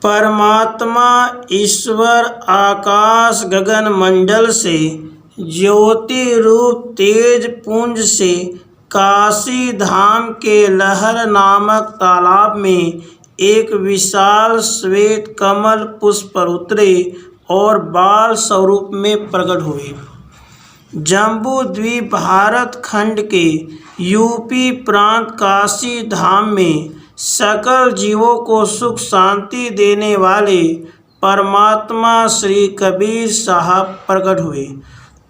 परमात्मा ईश्वर आकाश गगन मंडल से ज्योति रूप तेज पुंज से काशी धाम के लहर नामक तालाब में एक विशाल श्वेत कमल पुष्प पर उतरे और बाल स्वरूप में प्रकट हुए। जम्बू द्वीप भारत खंड के यूपी प्रांत काशी धाम में सकल जीवों को सुख शांति देने वाले परमात्मा श्री कबीर साहब प्रकट हुए।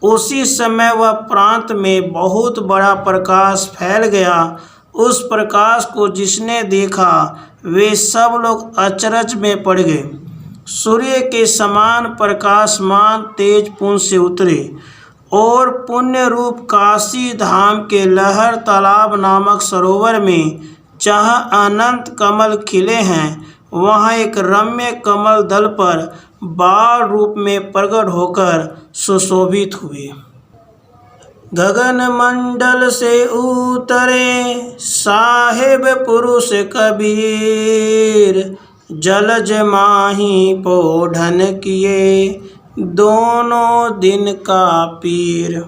उसी समय वह प्रांत में बहुत बड़ा प्रकाश फैल गया। उस प्रकाश को जिसने देखा वे सब लोग अचरज में पड़ गए। सूर्य के समान प्रकाशमान तेज पुंज से उतरे और पुण्य रूप काशी धाम के लहर तालाब नामक सरोवर में जहाँ अनंत कमल खिले हैं वहाँ एक रम्य कमल दल पर बाल रूप में प्रकट होकर सुशोभित हुए। गगन मंडल से उतरे साहिब पुरुष कबीर, जलज माही पोढ़न किए दोनों दिन का पीर।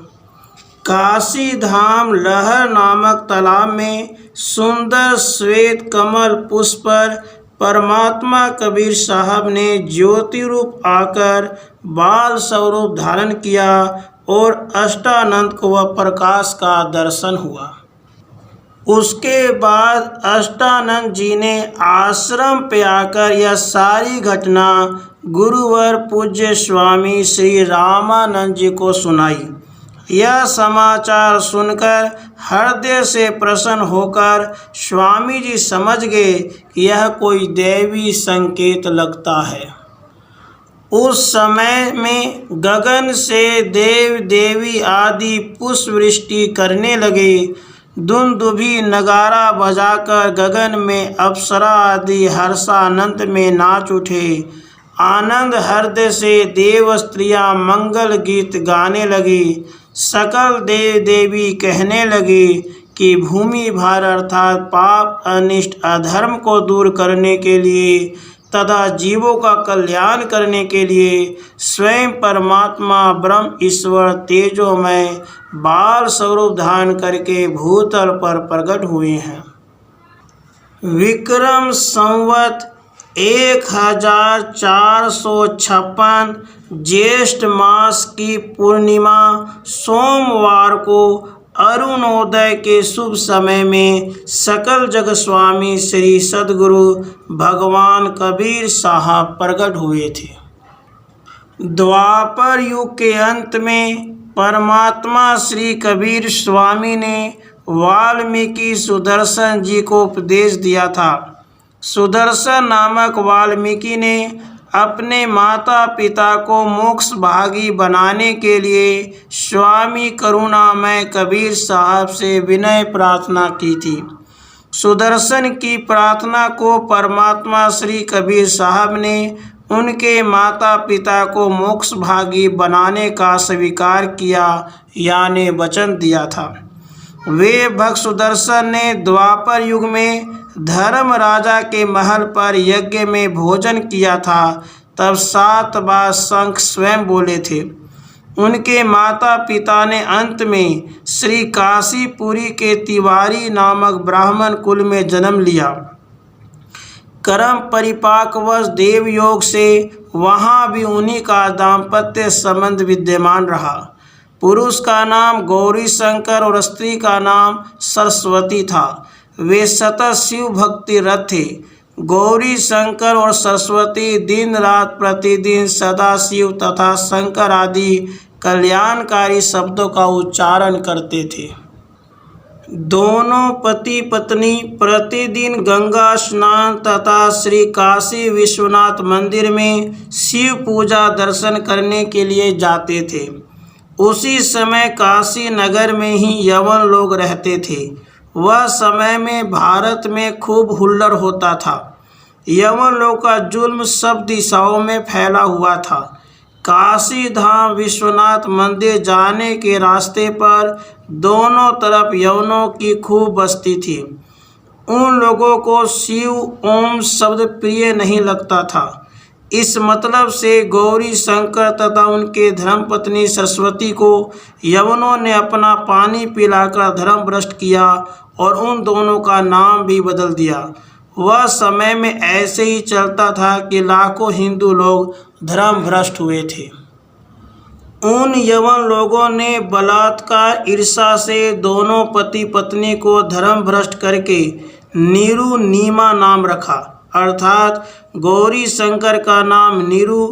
काशी धाम लहर नामक तालाब में सुंदर श्वेत कमल पुष्प पर परमात्मा कबीर साहब ने ज्योति रूप आकर बाल स्वरूप धारण किया और अष्टानंद को वह प्रकाश का दर्शन हुआ। उसके बाद अष्टानंद जी ने आश्रम पे आकर यह सारी घटना गुरुवर पूज्य स्वामी श्री रामानंद जी को सुनाई। यह समाचार सुनकर हृदय से प्रसन्न होकर स्वामी जी समझ गए कि यह कोई दैवी संकेत लगता है। उस समय में गगन से देव देवी आदि पुष्प वृष्टि करने लगे। दुंदुभी नगारा बजाकर गगन में अप्सरा आदि हर्षानंद में नाच उठे। आनंद हृदय से देव स्त्रियां मंगल गीत गाने लगी। सकल देव देवी कहने लगे कि भूमि भार अर्थात पाप अनिष्ट अधर्म को दूर करने के लिए तथा जीवों का कल्याण करने के लिए स्वयं परमात्मा ब्रह्म ईश्वर तेजोमय बाल स्वरूप धारण करके भूतल पर प्रकट हुए हैं। विक्रम संवत 1456 ज्येष्ठ मास की पूर्णिमा सोमवार को अरुणोदय के शुभ समय में सकल जग स्वामी श्री सद्गुरु भगवान कबीर साहब प्रकट हुए थे। द्वापर युग के अंत में परमात्मा श्री कबीर स्वामी ने वाल्मीकि सुदर्शन जी को उपदेश दिया था। सुदर्शन नामक वाल्मीकि ने अपने माता पिता को मोक्ष भागी बनाने के लिए स्वामी करुणामय कबीर साहब से विनय प्रार्थना की थी। सुदर्शन की प्रार्थना को परमात्मा श्री कबीर साहब ने उनके माता पिता को मोक्ष भागी बनाने का स्वीकार किया यानी वचन दिया था। वे भक्त सुदर्शन ने द्वापर युग में धर्म राजा के महल पर यज्ञ में भोजन किया था। तब 7 बार शंख स्वयं बोले थे। उनके माता पिता ने अंत में श्री काशीपुरी के तिवारी नामक ब्राह्मण कुल में जन्म लिया। कर्म परिपाकवश देव योग से वहाँ भी उन्हीं का दाम्पत्य संबंध विद्यमान रहा। पुरुष का नाम गौरी शंकर और स्त्री का नाम सरस्वती था। वे सतत शिव भक्ति रत थे। गौरी शंकर और सरस्वती दिन रात प्रतिदिन सदा शिव तथा शंकर आदि कल्याणकारी शब्दों का उच्चारण करते थे। दोनों पति पत्नी प्रतिदिन गंगा स्नान तथा श्री काशी विश्वनाथ मंदिर में शिव पूजा दर्शन करने के लिए जाते थे। उसी समय काशी नगर में ही यवन लोग रहते थे। वह समय में भारत में खूब हुल्लड़ होता था। यवन लोग का जुल्म सब दिशाओं में फैला हुआ था। काशी धाम विश्वनाथ मंदिर जाने के रास्ते पर दोनों तरफ यवनों की खूब बस्ती थी। उन लोगों को शिव ओम शब्द प्रिय नहीं लगता था। इस मतलब से गौरी शंकर तथा उनके धर्मपत्नी सरस्वती को यवनों ने अपना पानी पिलाकर धर्म भ्रष्ट किया और उन दोनों का नाम भी बदल दिया। वह समय में ऐसे ही चलता था कि लाखों हिंदू लोग धर्म भ्रष्ट हुए थे। उन यवन लोगों ने बलात्कार ईर्षा से दोनों पति पत्नी को धर्म भ्रष्ट करके नीरू नीमा नाम रखा, अर्थात गौरी शंकर का नाम नीरू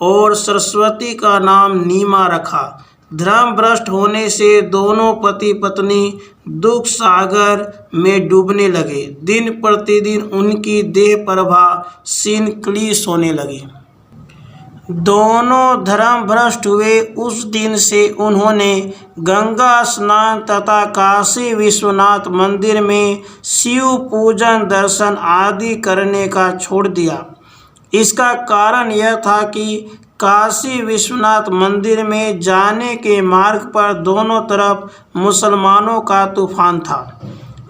और सरस्वती का नाम नीमा रखा। धर्म भ्रष्ट होने से दोनों पति पत्नी दुख सागर में डूबने लगे। दिन प्रतिदिन उनकी देह प्रभा क्षीण क्लेश होने लगी। दोनों धर्म भ्रष्ट हुए उस दिन से उन्होंने गंगा स्नान तथा काशी विश्वनाथ मंदिर में शिव पूजन दर्शन आदि करने का छोड़ दिया। इसका कारण यह था कि काशी विश्वनाथ मंदिर में जाने के मार्ग पर दोनों तरफ मुसलमानों का तूफान था,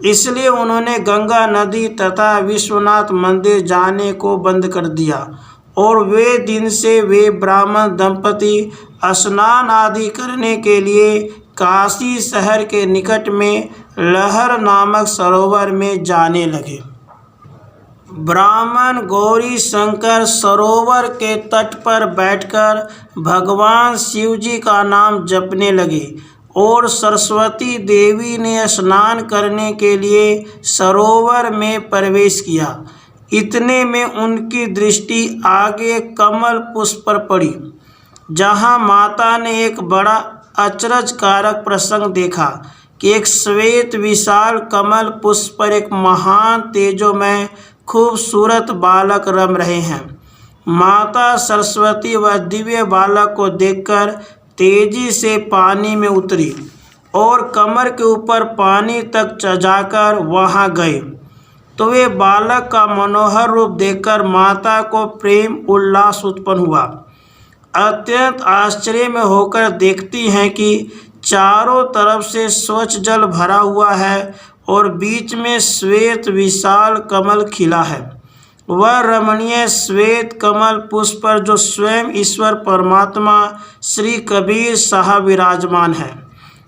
इसलिए उन्होंने गंगा नदी तथा विश्वनाथ मंदिर जाने को बंद कर दिया और वे दिन से वे ब्राह्मण दंपति स्नान आदि करने के लिए काशी शहर के निकट में लहर नामक सरोवर में जाने लगे। ब्राह्मण गौरी शंकर सरोवर के तट पर बैठकर भगवान शिव जी का नाम जपने लगे और सरस्वती देवी ने स्नान करने के लिए सरोवर में प्रवेश किया। इतने में उनकी दृष्टि आगे कमल पुष्प पर पड़ी, जहाँ माता ने एक बड़ा अचरजकारक प्रसंग देखा कि एक श्वेत विशाल कमल पुष्प पर एक महान तेजोमय खूबसूरत बालक रम रहे हैं। माता सरस्वती वह दिव्य बालक को देखकर तेजी से पानी में उतरी और कमर के ऊपर पानी तक जाकर वहां गए, तो वे बालक का मनोहर रूप देखकर माता को प्रेम उल्लास उत्पन्न हुआ। अत्यंत आश्चर्य में होकर देखती हैं कि चारों तरफ से स्वच्छ जल भरा हुआ है और बीच में श्वेत विशाल कमल खिला है। वह रमणीय श्वेत कमल पुष्प पर जो स्वयं ईश्वर परमात्मा श्री कबीर साहब विराजमान है।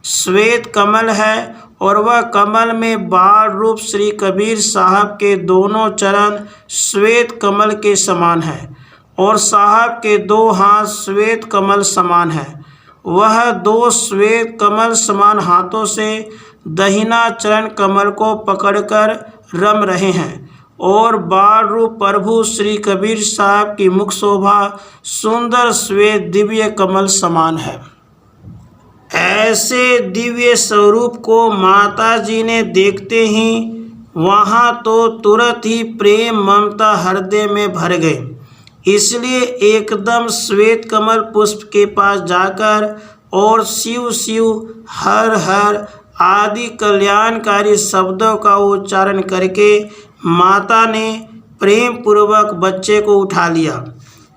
श्वेत कमल है और वह कमल में बाल रूप श्री कबीर साहब के दोनों चरण श्वेत कमल के समान है और साहब के दो हाथ श्वेत कमल समान है। वह दो श्वेत कमल समान हाथों से दहिना चरण कमल को पकड़कर रम रहे हैं और बाल रूप प्रभु श्री कबीर साहब की मुख शोभा सुंदर श्वेत दिव्य कमल समान है। ऐसे दिव्य स्वरूप को माता जी ने देखते ही वहाँ तो तुरंत ही प्रेम ममता हृदय में भर गए, इसलिए एकदम श्वेत कमल पुष्प के पास जाकर और शिव शिव हर हर आदि कल्याणकारी शब्दों का उच्चारण करके माता ने प्रेम पूर्वक बच्चे को उठा लिया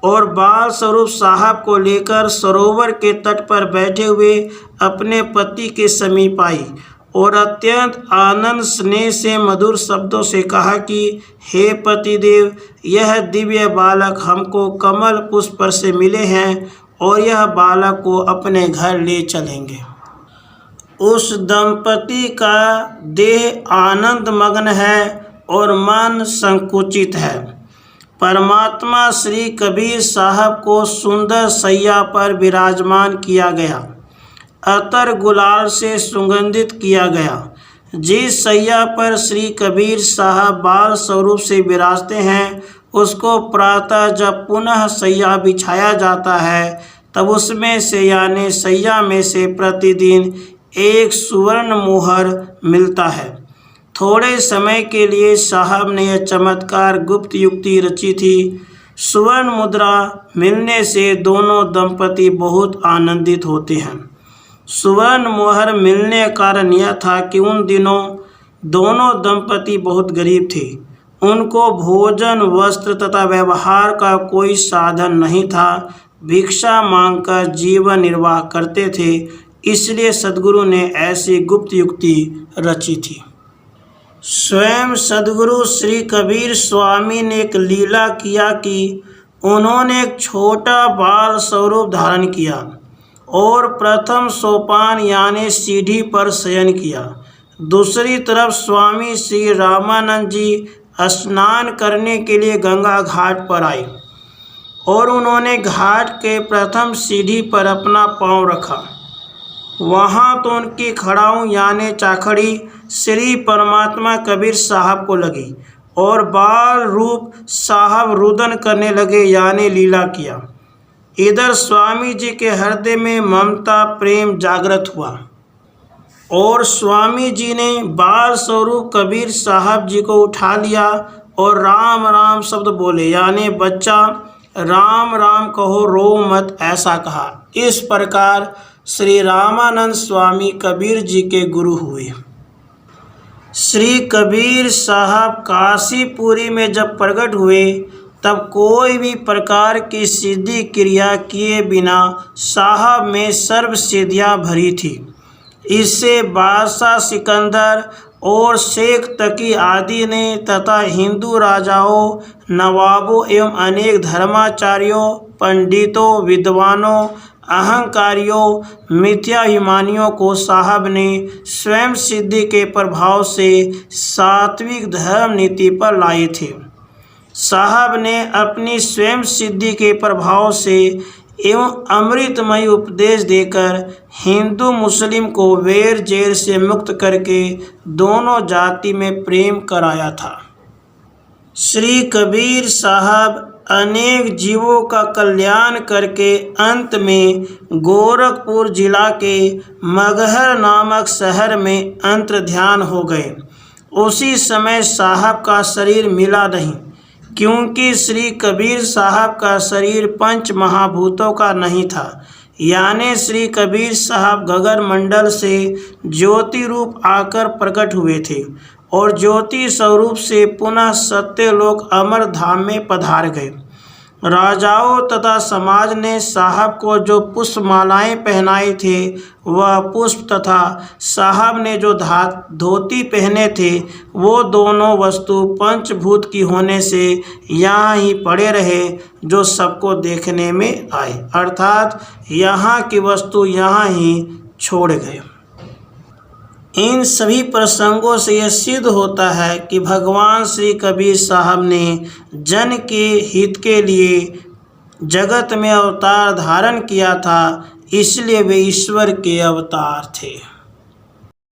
और बाल स्वरूप साहब को लेकर सरोवर के तट पर बैठे हुए अपने पति के समीप आई और अत्यंत आनंद स्नेह से मधुर शब्दों से कहा कि हे पतिदेव, यह दिव्य बालक हमको कमल पुष्प पर से मिले हैं और यह बालक को अपने घर ले चलेंगे। उस दंपति का देह आनंद मग्न है और मन संकुचित है। परमात्मा श्री कबीर साहब को सुंदर सैया पर विराजमान किया गया, अतर गुलाल से सुगंधित किया गया। जिस सैया पर श्री कबीर साहब बाल स्वरूप से विराजते हैं, उसको प्रातः जब पुनः सैया बिछाया जाता है, तब उसमें से यानी सैया में से प्रतिदिन एक सुवर्ण मोहर मिलता है। थोड़े समय के लिए साहब ने यह चमत्कार गुप्त युक्ति रची थी। सुवर्ण मुद्रा मिलने से दोनों दंपति बहुत आनंदित होते हैं। सुवर्ण मोहर मिलने का कारण यह था कि उन दिनों दोनों दंपति बहुत गरीब थे। उनको भोजन, वस्त्र तथा व्यवहार का कोई साधन नहीं था। भिक्षा मांगकर जीवन निर्वाह करते थे, इसलिए सद्गुरु ने ऐसी गुप्त युक्ति रची थी। स्वयं सद्गुरु श्री कबीर स्वामी ने एक लीला किया कि उन्होंने एक छोटा बाल स्वरूप धारण किया और प्रथम सोपान यानी सीढ़ी पर शयन किया। दूसरी तरफ स्वामी श्री रामानंद जी स्नान करने के लिए गंगा घाट पर आए और उन्होंने घाट के प्रथम सीढ़ी पर अपना पांव रखा। वहाँ तो उनकी खड़ाऊ यानी चाखड़ी श्री परमात्मा कबीर साहब को लगी और बाल रूप साहब रुदन करने लगे यानी लीला किया। इधर स्वामी जी के हृदय में ममता प्रेम जागृत हुआ और स्वामी जी ने बाल स्वरूप कबीर साहब जी को उठा लिया और राम राम शब्द बोले यानी बच्चा राम राम कहो रो मत, ऐसा कहा। इस प्रकार श्री रामानंद स्वामी कबीर जी के गुरु हुए। श्री कबीर साहब काशीपुरी में जब प्रकट हुए तब कोई भी प्रकार की सिद्धि क्रिया किए बिना साहब में सर्व सिद्धियाँ भरी थी। इससे बादशाह सिकंदर और शेख तकी आदि ने तथा हिंदू राजाओं, नवाबों एवं अनेक धर्माचार्यों, पंडितों, विद्वानों, अहंकारियों, मिथ्याभिमानियों को साहब ने स्वयं सिद्धि के प्रभाव से सात्विक धर्म नीति पर लाए थे। साहब ने अपनी स्वयं सिद्धि के प्रभाव से एवं अमृतमय उपदेश देकर हिंदू मुस्लिम को वैर जैर से मुक्त करके दोनों जाति में प्रेम कराया था। श्री कबीर साहब अनेक जीवों का कल्याण करके अंत में गोरखपुर जिला के मगहर नामक शहर में अंतर्ध्यान हो गए। उसी समय साहब का शरीर मिला नहीं, क्योंकि श्री कबीर साहब का शरीर पंच महाभूतों का नहीं था, यानी श्री कबीर साहब गगन मंडल से ज्योति रूप आकर प्रकट हुए थे और ज्योति स्वरूप से पुनः सत्यलोक अमर धाम में पधार गए। राजाओं तथा समाज ने साहब को जो पुष्पमालाएं पहनाए थे वह पुष्प तथा साहब ने जो धोती पहने थे वो दोनों वस्तु पंचभूत की होने से यहाँ ही पड़े रहे जो सबको देखने में आए, अर्थात यहाँ की वस्तु यहाँ ही छोड़ गए। इन सभी प्रसंगों से यह सिद्ध होता है कि भगवान श्री कबीर साहब ने जन के हित के लिए जगत में अवतार धारण किया था, इसलिए वे ईश्वर के अवतार थे।